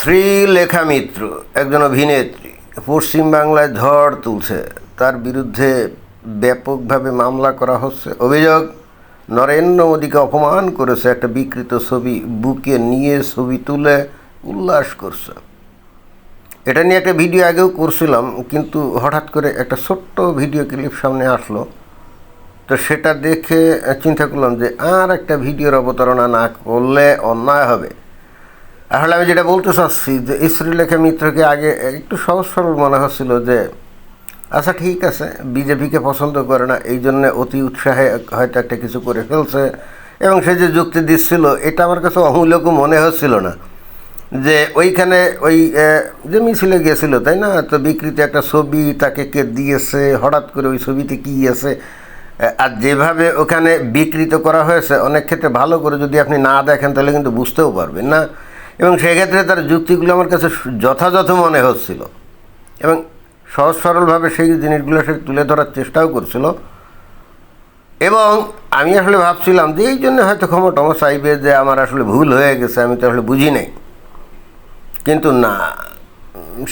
শ্রীলেখা মিত্র একজন অভিনেত্রী পশ্চিমবাংলায় ঝড় তুলছে। তার বিরুদ্ধে ব্যাপকভাবে মামলা করা হচ্ছে। অভিযোগ, নরেন্দ্র মোদীকে অপমান করেছে, একটা বিকৃত ছবি বুকে নিয়ে ছবি তুলে উল্লাস করছে। এটা নিয়ে একটা ভিডিও আগেও করছিলাম, কিন্তু হঠাৎ করে একটা ছোট্ট ভিডিও ক্লিপ সামনে আসলো। তো সেটা দেখে চিন্তা করলাম যে আর একটা ভিডিওর অবতারণা না করলে অন্যায় হবে। আসলে আমি যেটা বলতে চাচ্ছি যে শ্রীলেখা মিত্রকে আগে একটু সহজ সরল মনে হচ্ছিল যে আচ্ছা ঠিক আছে, বিজেপিকে পছন্দ করে না, এই জন্যে অতি উৎসাহে হয়তো একটা কিছু করে ফেলছে। এবং সে যে যুক্তি দিচ্ছিল এটা আমার কাছে অমূল্যকও মনে হচ্ছিল না। যে ওইখানে ওই যে মিছিলে গিয়েছিল, তাই না, তো বিকৃত একটা ছবি তাকে কে দিয়েছে, হঠাৎ করে ওই ছবিতে কী আছে, আর যেভাবে ওখানে বিকৃত করা হয়েছে অনেক ক্ষেত্রে ভালো করে যদি আপনি না দেখেন তাহলে কিন্তু বুঝতেও পারবেন না। এবং সেক্ষেত্রে তার যুক্তিগুলো আমার কাছে যথাযথ মনে হচ্ছিল এবং সহজ সরলভাবে সেই জিনিসগুলো সে তুলে ধরার চেষ্টাও করছিল। এবং আমি আসলে ভাবছিলাম যে এই জন্য হয়তো ক্ষমা টমা চাইবে, যে আমার আসলে ভুল হয়ে গেছে, আমি তো আসলে বুঝি নাই। কিন্তু না,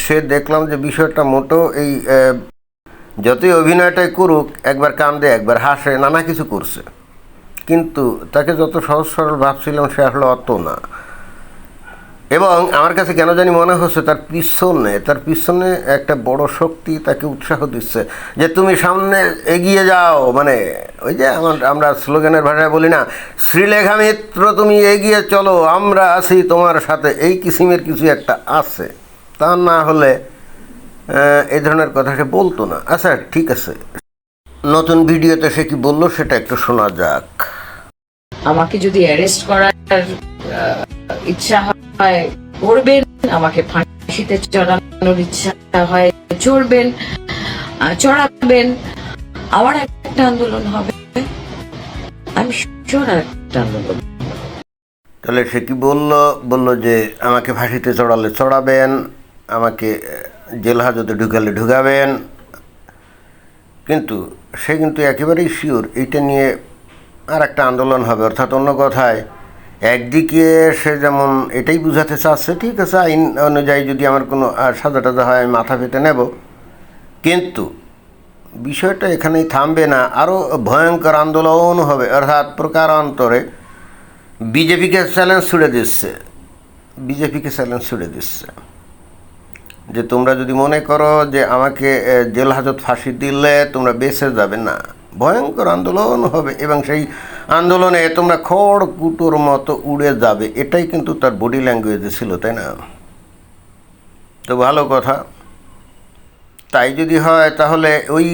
সে দেখলাম যে বিষয়টা মোটো এই যতই অভিনয়টাই করুক, একবার কান্দে একবার হাসে, নানা কিছু করছে। কিন্তু তাকে যত সহজ সরল ভাবছিলাম সে আসলে অত না। এবং আমার কাছে কেন জানি মনে হচ্ছে তার পিছনে একটা বড় শক্তি তাকে উৎসাহ দিচ্ছে যে তুমি সামনে এগিয়ে যাও। মানে ওই যে আমরা স্লোগানের ভাষায় বলি না, শ্রীলেখা মিত্র তুমি এগিয়ে চলো, আমরা আছি তোমার সাথে, এই কিসিমের কিছু একটা আছে। তা না হলে এই ধরনের কথা সে বলতো না। আচ্ছা ঠিক আছে, নতুন ভিডিওতে সে কি বললো সেটা একটু শোনা যাক। আমাকে যদি অ্যারেস্ট করার ইচ্ছা হয় করবেন, আমাকে ফাঁসিতে চড়ানোর ইচ্ছা হয় চড়াবেন, আমার একটা আন্দোলন হবে, আমি শিওর একটা আন্দোলন। তাহলে সে কি বললো যে আমাকে ফাঁসিতে চড়ালে চড়াবেন, আমাকে জেল হাজতে ঢুকালে ঢুকাবেন। কিন্তু সে কিন্তু একেবারেই শিওর এইটা নিয়ে আর একটা আন্দোলন হবে। অর্থাৎ অন্য কথায়, একদিকে সে যেমন এটাই বুঝাতে চাচ্ছে ঠিক আছে, আইন অনুযায়ী যদি আমার কোনো সাজা টাজা হয় আমি মাথা পেতে নেব, কিন্তু বিষয়টা এখানেই থামবে না, আরও ভয়ঙ্কর আন্দোলন হবে। অর্থাৎ প্রকারান্তরে বিজেপিকে চ্যালেঞ্জ ছুড়ে দিচ্ছে যে তোমরা যদি মনে করো যে আমাকে জেল হাজত ফাঁসি দিলে তোমরা বেঁচে যাবে না, ভয়ঙ্কর আন্দোলন হবে এবং সেই আন্দোলনে তোমরা খড় কুটোর মতো উড়ে যাবে। এটাই কিন্তু তার বডি ল্যাঙ্গুয়েজে ছিল, তাই না? তো ভালো কথা। তাই যদি হয় তাহলে ওই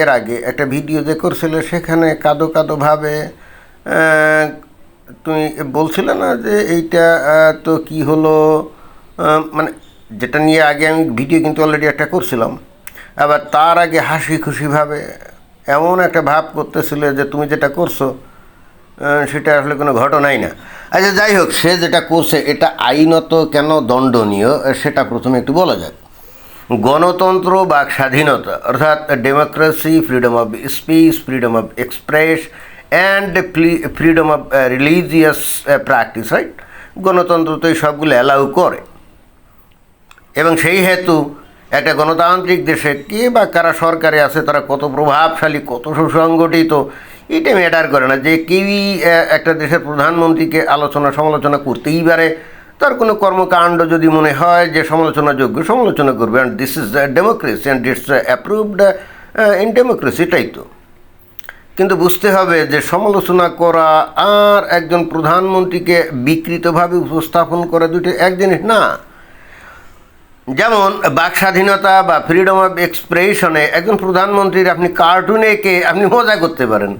এর আগে একটা ভিডিও যে করছিল সেখানে কাঁদোভাবে তুমি বলছিলে না যে এইটা তো কি হলো, মানে যেটা নিয়ে আগে আমি ভিডিও কিন্তু অলরেডি একটা করছিলাম। আবার তার আগে হাসি খুশিভাবে এমন একটা ভাব করতেছিল যে তুমি যেটা করছো সেটা আসলে কোনো ঘটনাই না। আচ্ছা যাই হোক, সে যেটা করছে এটা আইনত কেন দণ্ডনীয় সেটা প্রথমে একটু বলা যাক। গণতন্ত্র, বাক স্বাধীনতা, অর্থাৎ democracy, freedom of speech, freedom of express and freedom of religious practice, right? গণতন্ত্র তো এই সবগুলো অ্যালাউ করে এবং সেই হেতু একটা গণতান্ত্রিক দেশে কে বা কারা সরকারে আছে, তারা কত প্রভাবশালী, কত সুসংগঠিত, এটা ম্যাটার করে না। যে কেউই একটা দেশের প্রধানমন্ত্রীকে আলোচনা সমালোচনা করতেই পারে, তার কোনো কর্মকাণ্ড যদি মনে হয় যে সমালোচনাযোগ্য, সমালোচনা করবে। And this is democracy and it's approved in democracy, এটাই তো। কিন্তু বুঝতে হবে যে সমালোচনা করা আর একজন প্রধানমন্ত্রীকে বিকৃতভাবে উপস্থাপন করা দুটো এক জিনিস না। যেমন বাক স্বাধীনতা বা ফ্রিডম অফ এক্সপ্রেশনে একজন প্রধানমন্ত্রীর আপনি কার্টুনে কে আপনি মজা করতে পারেন,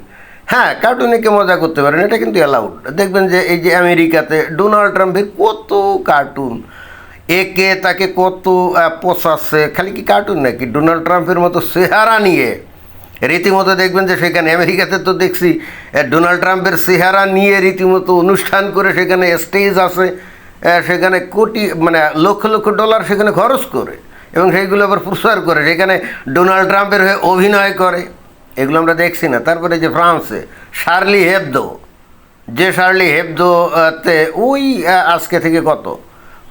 হ্যাঁ কার্টুনে কে মজা করতে পারেন, এটা কিন্তু অ্যালাউড। দেখবেন যে এই যে আমেরিকাতে ডোনাল্ড ট্রাম্পের কত কার্টুন, তাকে কত পোষাচ্ছে, খালি কি কার্টুন নাকি, ডোনাল্ড ট্রাম্পের মতো চেহারা নিয়ে রীতিমতো দেখবেন যে সেখানে আমেরিকাতে তো দেখছি ডোনাল্ড ট্রাম্পের চেহারা নিয়ে রীতিমতো অনুষ্ঠান করে, সেখানে স্টেজ আছে, সেখানে কোটি মানে লক্ষ লক্ষ ডলার সেখানে খরচ করে এবং সেইগুলো আবার প্রচার করে, সেখানে ডোনাল্ড ট্রাম্পের হয়ে অভিনয় করে। এগুলো আমরা দেখছি না? তারপরে যে ফ্রান্সে শার্লি হেবদো, তে ওই আজকে থেকে কত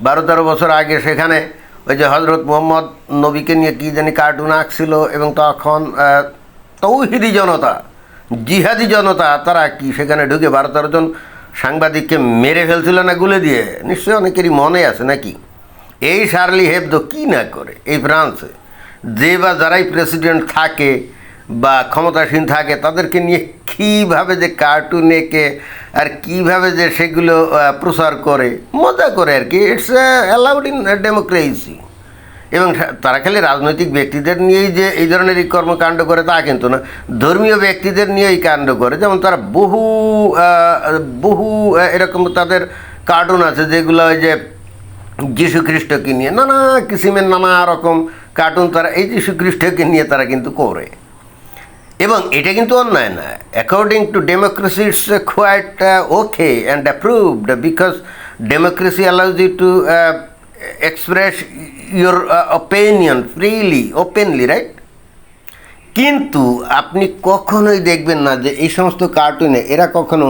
12-13 বছর আগে সেখানে ওই যে হজরত মোহাম্মদ নবীকে নিয়ে কী জানি কার্টুন আঁকছিল, এবং তখন তৌহিদি জনতা, জিহাদি জনতা, তারা কি সেখানে ঢুকে 12-13 জন সাংবাদিককে মেরে ফেলছিল না গুলে দিয়ে? নিশ্চয়ই অনেকেরই মনে আছে নাকি? এই শার্লি হেবদো কী না করে এই ফ্রান্সে, যে বা যারাই প্রেসিডেন্ট থাকে বা ক্ষমতাসীন থাকে তাদেরকে নিয়ে কীভাবে যে কার্টুন এঁকে আর কীভাবে যে সেগুলো প্রচার করে, মজা করে আর কি। It's allowed in democracy. এবং তারা খালি রাজনৈতিক ব্যক্তিদের নিয়েই যে এই ধরনের এই কর্মকাণ্ড করে তা কিন্তু না, ধর্মীয় ব্যক্তিদের নিয়েই কাণ্ড করে। যেমন তারা বহু বহু এরকম তাদের কার্টুন আছে যেগুলো ওই যে যীশু খ্রিস্টকে নিয়ে নানা কিসিমের নানা রকম কার্টুন তারা এই যীশু খ্রিস্টকে নিয়ে তারা কিন্তু করে। এবং এটা কিন্তু অন্যায় না। According to democracy it's quite okay and approved, because democracy allows you to express your opinion freely, openly, right? কিন্তু আপনি কখনোই দেখবেন না যে এই সমস্ত কার্টুনে এরা কখনো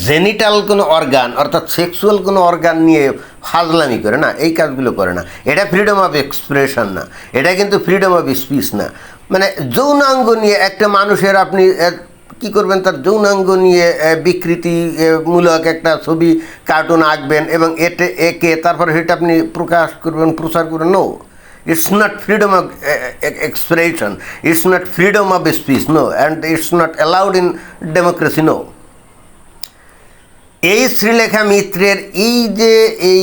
জেনিটাল কোনো অর্গান অর্থাৎ সেক্সুয়াল কোনো অর্গান নিয়ে ফাজলামি করে না, এই কাজগুলো করে না। এটা ফ্রিডম অফ এক্সপ্রেশন না, এটা কিন্তু ফ্রিডম অফ স্পিচ না। মানে যৌনাঙ্গ নিয়ে একটা মানুষের আপনি কি করবেন, তার যৌনাঙ্গ নিয়ে বিকৃতিমূলক একটা ছবি কার্টুন আঁকবেন এবং একে তারপরে সেটা আপনি প্রকাশ করবেন, প্রচার করবেন? No, it's not freedom of expression, it's not freedom of speech, no, and it's not allowed in democracy, no. এই শ্রীলেখা মিত্রের এই যে এই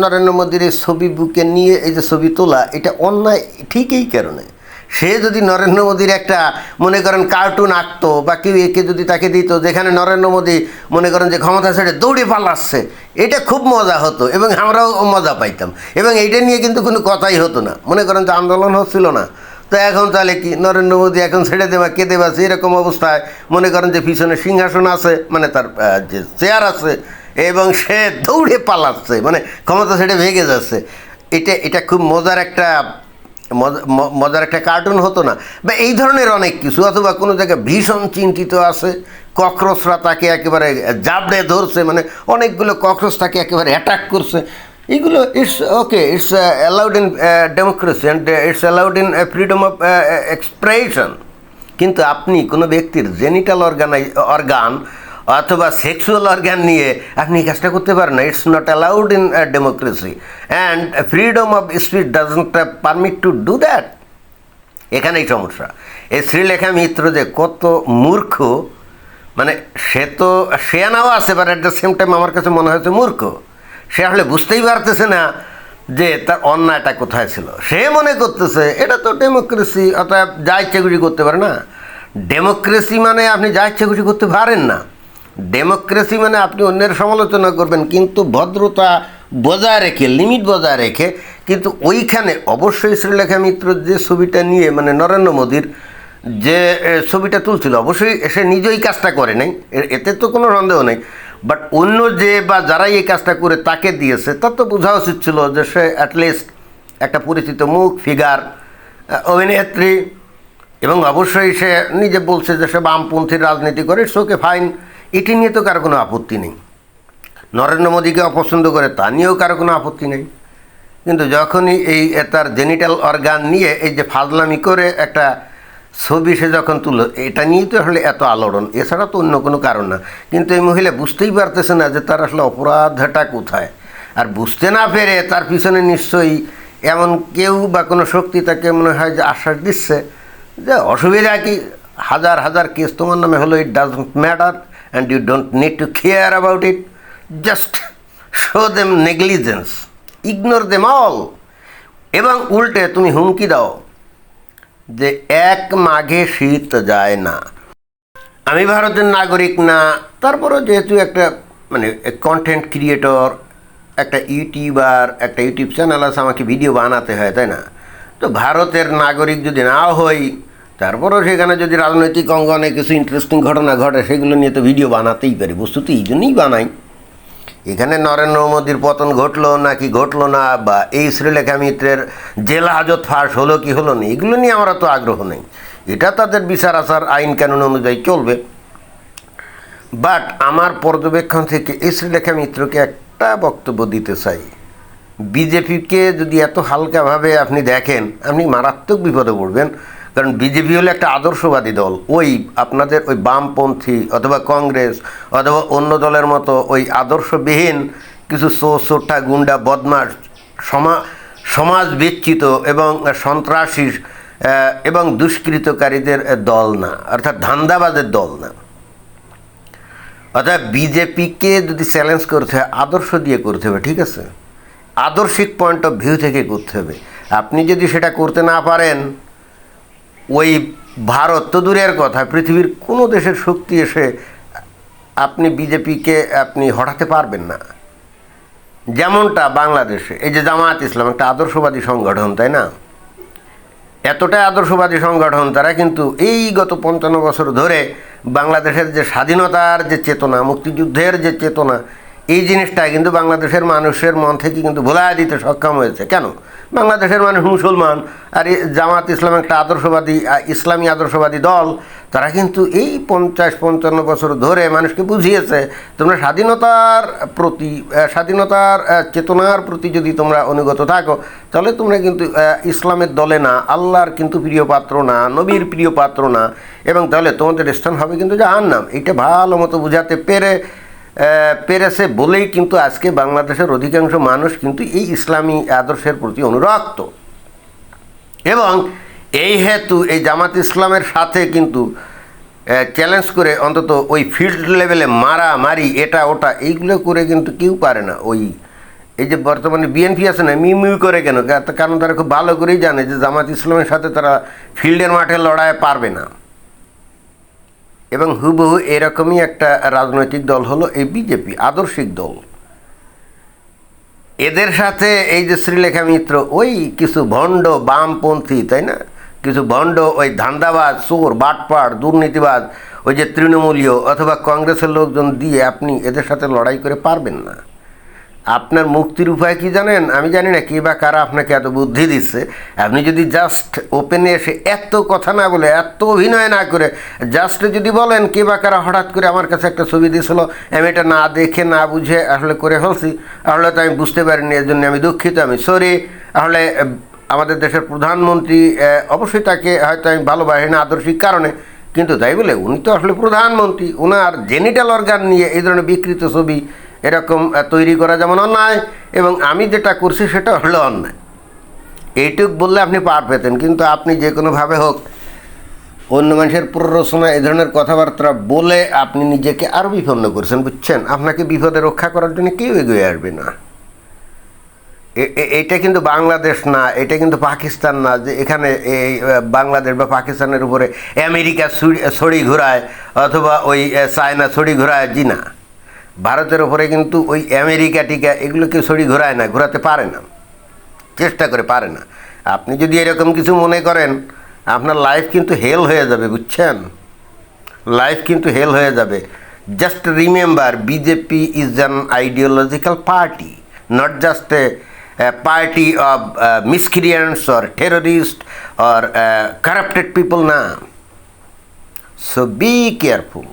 নরেন্দ্র মোদীর এই ছবি বুকে নিয়ে এই যে ছবি তোলা, এটা অন্যায় ঠিক এই কারণে। সে যদি নরেন্দ্র মোদীর একটা মনে করেন কার্টুন আঁকতো বা কেউ একে যদি তাকে দিত যেখানে নরেন্দ্র মোদী মনে করেন যে ক্ষমতা ছেড়ে দৌড়ে পালাচ্ছে, এটা খুব মজা হতো এবং আমরাও মজা পাইতাম, এবং এইটা নিয়ে কিন্তু কোনো কথাই হতো না। মনে করেন যে আন্দোলন হচ্ছিল না, তো এখন তাহলে কি নরেন্দ্র মোদী এখন ছেড়ে দেবা কে দেবা, এরকম অবস্থায় মনে করেন যে পিছনে সিংহাসন আছে, মানে তার যে চেয়ার আছে, এবং সে দৌড়ে পালাচ্ছে, মানে ক্ষমতা ছেড়ে ভেঙে যাচ্ছে। এটা খুব মজার একটা কার্টুন হতো না? বা এই ধরনের অনেক কিছু, অথবা কোনো জায়গায় ভীষণ চিন্তিত আছে, ককরোচরা তাকে একেবারে জাবড়ে ধরছে, মানে অনেকগুলো ককরোচ তাকে একেবারে অ্যাটাক করছে, এগুলো it's okay, it's allowed in democracy and it's allowed in freedom of expression. কিন্তু আপনি কোনো ব্যক্তির জেনিটাল অর্গান অথবা সেক্সুয়াল অর্গান নিয়ে আপনি এই কাজটা করতে পারেন না। It's not allowed in democracy and freedom of speech doesn't permit to do that. এখানেই সমস্যা। এই শ্রীলেখা মিত্র যে কত মূর্খ, মানে সে তো শেয়ানাও আছে, but at the same time আমার কাছে মনে হয়েছে মূর্খ। সে আসলে বুঝতেই পারতেছে না যে তার অন্যায়টা কোথায় ছিল। সে মনে করতেছে এটা তো ডেমোক্রেসি, অর্থাৎ যা ইচ্ছা খুশি করতে পারে না। ডেমোক্রেসি মানে আপনি যা ইচ্ছা খুশি করতে পারেন না। ডেমোক্রেসি মানে আপনি অন্যের সমালোচনা করবেন কিন্তু ভদ্রতা বজায় রেখে, লিমিট বজায় রেখে। কিন্তু ওইখানে অবশ্যই শ্রীলেখা মিত্র যে ছবিটা নিয়ে মানে নরেন্দ্র মোদীর যে ছবিটা তুলছিল, অবশ্যই সে নিজেই কাজটা করে নাই, এতে তো কোনো সন্দেহ নেই। বাট অন্য যে বা যারাই এই কাজটা করে তাকে দিয়েছে, তার তো বোঝা উচিত ছিল যে সে অ্যাটলিস্ট একটা পরিচিত মুখ, ফিগার, অভিনেত্রী, এবং অবশ্যই সে নিজে বলছে যে সে বামপন্থীর রাজনীতি করে, ইটস ওকে, ফাইন, এটি নিয়ে তো কারো কোনো আপত্তি নেই। নরেন্দ্র মোদীকে অপছন্দ করে তা নিয়েও কারো কোনো আপত্তি নেই। কিন্তু যখনই এই তার জেনিটাল অর্গান নিয়ে এই যে ফাজলামি করে একটা ছবি সে যখন তুলল, এটা নিয়েই তো আসলে এত আলোড়ন, এছাড়া তো অন্য কোনো কারণ না। কিন্তু এই মহিলা বুঝতেই পারতেছে না যে তার আসলে অপরাধটা কোথায়। আর বুঝতে না পেরে তার পিছনে নিশ্চয়ই এমন কেউ বা কোনো শক্তি তাকে মনে হয় যে আশ্বাস দিচ্ছে যে অসুবিধা কি, হাজার হাজার কেস তোমার নামে হলো, it doesn't matter and you don't need to care about it, just show them negligence, ignore them all. এবং উল্টে তুমি হুমকি দাও যে 1 মাঘে শীত যায় না। আমি ভারতের নাগরিক না, তারপরেও যেহেতু একটা মানে কন্টেন্ট ক্রিয়েটর, একটা ইউটিউবার, একটা ইউটিউব চ্যানেল আছে, আমাকে ভিডিও বানাতে হয়, তাই না? তো ভারতের নাগরিক যদি নাও হই, তারপরেও সেখানে যদি রাজনৈতিক অঙ্গনে কিছু ইন্টারেস্টিং ঘটনা ঘটে, সেগুলো নিয়ে তো ভিডিও বানাতেই পারি। বস্তুত এই জন্যই বানাই। এখানে নরেন্দ্র মোদীর পতন ঘটলো নাকি ঘটলো না, বা এই শ্রীলেখা মিত্রের জেল হাজত ফাঁস হলো কি হলো না, এগুলো নিয়ে আমার তো আগ্রহ নেই। এটা তাদের বিচার আচার আইন কানুন অনুযায়ী চলবে। বাট আমার পর্যবেক্ষণ থেকে এই শ্রীলেখা মিত্রকে একটা বক্তব্য দিতে চাই। বিজেপিকে যদি এত হালকাভাবে আপনি দেখেন, আপনি মারাত্মক বিপদে পড়বেন। কারণ বিজেপি হলো একটা আদর্শবাদী দল। ওই আপনাদের ওই বামপন্থী অথবা কংগ্রেস অথবা অন্য দলের মতো ওই আদর্শবিহীন কিছু সোটা গুন্ডা বদমাশ সমাজ বিচ্যুত এবং সন্ত্রাসী এবং দুষ্কৃতকারীদের দল না, অর্থাৎ ধান্দাবাজের দল না। অর্থাৎ বিজেপিকে যদি চ্যালেঞ্জ করতে হয় আদর্শ দিয়ে করতে হবে, ঠিক আছে, আদর্শিক পয়েন্ট অফ ভিউ থেকে করতে হবে। আপনি যদি সেটা করতে না পারেন, ওই ভারত তো দূরের কথা, পৃথিবীর কোনো দেশের শক্তি এসে আপনি বিজেপিকে আপনি হটাতে পারবেন না। যেমনটা বাংলাদেশে এই যে জামায়াত ইসলাম একটা আদর্শবাদী সংগঠন, তাই না? এতটাই আদর্শবাদী সংগঠন, তারা কিন্তু এই গত 55 বছর ধরে বাংলাদেশের যে স্বাধীনতার যে চেতনা, মুক্তিযুদ্ধের যে চেতনা, এই জিনিসটা কিন্তু বাংলাদেশের মানুষের মন থেকে কিন্তু ভোলায় দিতে সক্ষম হয়েছে। কেন? বাংলাদেশের মানুষ মুসলমান, আর জামাত ইসলাম একটা আদর্শবাদী ইসলামী আদর্শবাদী দল। তারা কিন্তু এই 50-55 বছর ধরে মানুষকে বুঝিয়েছে, তোমরা স্বাধীনতার চেতনার প্রতি যদি তোমরা অনুগত থাকো, তাহলে তোমরা কিন্তু ইসলামের দলে না, আল্লাহর কিন্তু প্রিয় পাত্র না, নবীর প্রিয় পাত্র না, এবং তাহলে তোমাদের স্থান হবে কিন্তু জাহান্নাম। এটা ভালো মতো বুঝাতে পেরেছে বলেই কিন্তু আজকে বাংলাদেশের অধিকাংশ মানুষ কিন্তু এই ইসলামী আদর্শের প্রতি অনুরক্ত। এবং এই হেতু এই জামাত ইসলামের সাথে কিন্তু চ্যালেঞ্জ করে অন্তত ওই ফিল্ড লেভেলে মারামারি এটা ওটা এইগুলো করে কিন্তু কেউ পারে না। এই যে বর্তমানে বিএনপি আছে না, মিউ করে কেন? কারণ তারা খুব ভালো করেই জানে যে জামাত ইসলামের সাথে তারা ফিল্ডের মাঠে লড়াই পারবে না। এবং হুবহু এরকমই একটা রাজনৈতিক দল হলো এই বিজেপি, আদর্শিক দল। এদের সাথে এই যে শ্রীলেখা মিত্র, ওই কিছু ভণ্ড বামপন্থী, তাই না, কিছু ভণ্ড ওই ধান্দাবাজ, চোর, বাটপাড়, দুর্নীতিবাজ, ওই যে তৃণমূলীয় অথবা কংগ্রেসের লোকজন দিয়ে আপনি এদের সাথে লড়াই করে পারবেন না। আপনার মুক্তির উপায় কি জানেন? আমি জানি না কে বা কারা আপনাকে এত বুদ্ধি দিচ্ছে। আপনি যদি জাস্ট ওপেনে এসে এত কথা না বলে, এত অভিনয় না করে, জাস্ট যদি বলেন কে বা কারা হঠাৎ করে আমার কাছে একটা ছবি দিয়েছিল, আমি এটা না দেখে না বুঝে আসলে করে ফেলছি, আসলে তো আমি বুঝতে পারিনি, এর জন্য আমি দুঃখিত, আমি সরি। আসলে আমাদের দেশের প্রধানমন্ত্রী, অবশ্যই তাকে হয়তো আমি ভালোবাসি না আদর্শিক কারণে, কিন্তু তাই বলে উনি তো আসলে প্রধানমন্ত্রী, ওনার জেনিটাল অর্গান নিয়ে এই ধরনের বিকৃত ছবি এরকম তৈরি করা যেমন অন্যায়, এবং আমি যেটা করছি সেটা হলো অন্যায়। এইটুক বললে আপনি পার পেতেন, কিন্তু আপনি যে কোনোভাবে হোক অন্য মানুষের প্ররোচনা এই ধরনের কথাবার্তা বলে আপনি নিজেকে আরও বিপন্ন করছেন, বুঝছেন? আপনাকে বিপদে রক্ষা করার জন্য কেউ এগিয়ে আসবে না। এটা কিন্তু বাংলাদেশ না, এটা কিন্তু পাকিস্তান না যে এখানে এই বাংলাদেশ বা পাকিস্তানের উপরে আমেরিকা ছড়ি ঘোরায় অথবা ওই চায়না ছড়ি ঘোরায়, জি না। ভারতের ওপরে কিন্তু ওই আমেরিকা টিকা এগুলো কেউ ছড়ি ঘোরায় না, ঘোরাতে পারে না, চেষ্টা করে পারে না। আপনি যদি এরকম কিছু মনে করেন, আপনার লাইফ কিন্তু হেল হয়ে যাবে, বুঝছেন? লাইফ কিন্তু হেল হয়ে যাবে। Just remember, BJP is an ideological party, not just a party of miscreants or terrorists or corrupted people now. So be careful.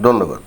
ধন্যবাদ।